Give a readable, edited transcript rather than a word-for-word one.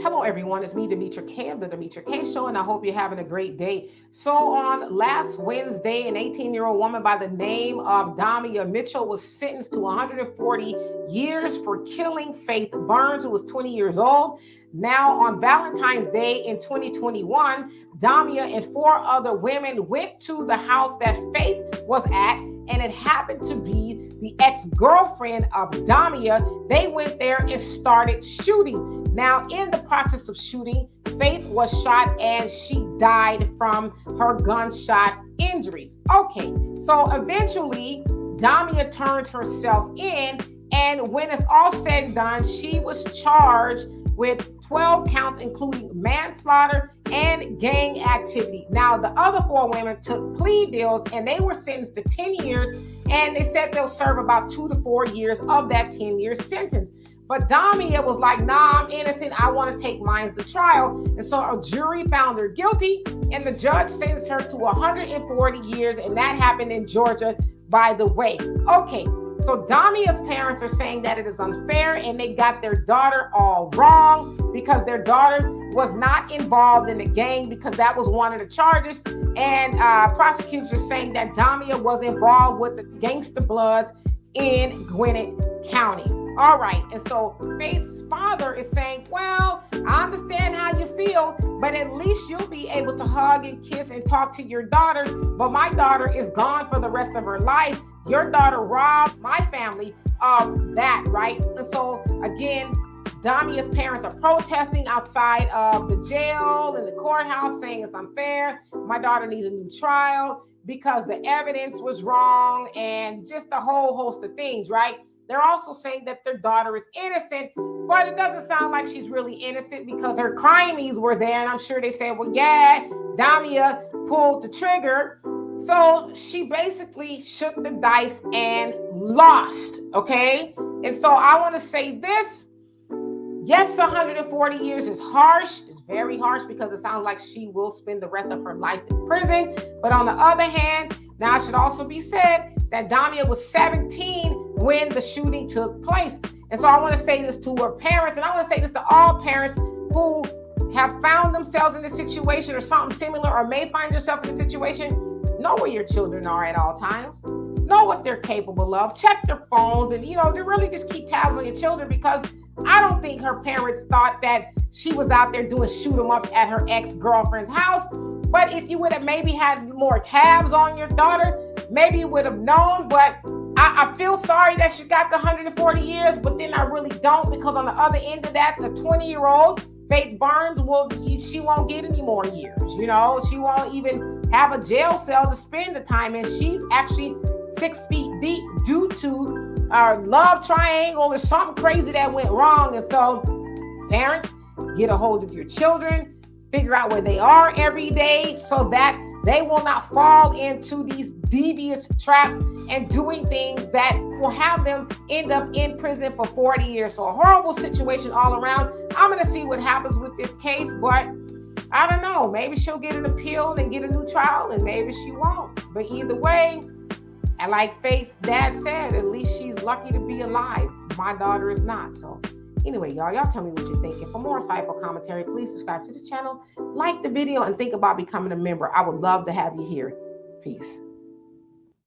Hello, everyone. It's me, Demetra K of the Demetra K Show, and I hope you're having a great day. So, on last Wednesday, an 18-year-old woman by the name of Damia Mitchell was sentenced to 140 years for killing Faith Burns, who was 20 years old. Now, on Valentine's Day in 2021, Damia and four other women went to the house that Faith was at, and it happened to be the ex-girlfriend of Damia. They went there and started shooting. Now, in the process of shooting, Faith was shot and she died from her gunshot injuries. Okay, so eventually, Damia turns herself in, and when it's all said and done, she was charged with 12 counts, including manslaughter and gang activity. Now, the other four women took plea deals and they were sentenced to 10 years, and they said they'll serve about 2 to 4 years of that 10-year sentence. But Damia was like, nah, I'm innocent. I want to take mine to trial. And so a jury found her guilty, and the judge sentenced her to 140 years, and that happened in Georgia, by the way. Okay, so Damia's parents are saying that it is unfair, and they got their daughter all wrong because their daughter was not involved in the gang, because that was one of the charges. And prosecutors are saying that Damia was involved with the gangster bloods in Gwinnett County. All right, and so Faith's father is saying, well, I understand how you feel, but at least you'll be able to hug and kiss and talk to your daughter. But my daughter is gone for the rest of her life. Your daughter robbed my family of that, right? And so again, Damia's parents are protesting outside of the jail and the courthouse, saying it's unfair. My daughter needs a new trial because the evidence was wrong, and just a whole host of things, right? They're also saying that their daughter is innocent, but it doesn't sound like she's really innocent because her crimies were there. And I'm sure they said, well, yeah, Damia pulled the trigger. So she basically shook the dice and lost, okay? And so I want to say this. Yes, 140 years is harsh. It's very harsh because it sounds like she will spend the rest of her life in prison. But on the other hand, now it should also be said that Damia was 17 when the shooting took place. And so I want to say this to her parents, and I want to say this to all parents who have found themselves in this situation or something similar, or may find yourself in a situation. Know where your children are at all times. Know what they're capable of. Check their phones, and to really just keep tabs on your children, because I don't think her parents thought that she was out there doing shoot 'em ups at her ex-girlfriend's house. But if you would have maybe had more tabs on your daughter, maybe you would have known. But I feel sorry that she got the 140 years, but then I really don't, because on the other end of that, the 20-year-old Faith Burns she won't get any more years. She won't even have a jail cell to spend the time in. She's actually 6 feet deep due to a love triangle or something crazy that went wrong. And so parents, get a hold of your children, figure out where they are every day so that they will not fall into these devious traps and doing things that will have them end up in prison for 40 years. So a horrible situation all around. I'm going to see what happens with this case, but I don't know. Maybe she'll get an appeal and get a new trial, and maybe she won't. But either way, and like Faith's dad said, at least she's lucky to be alive. My daughter is not. So anyway, y'all tell me what you're thinking. For more insightful commentary, please subscribe to this channel, like the video, and think about becoming a member. I would love to have you here. Peace.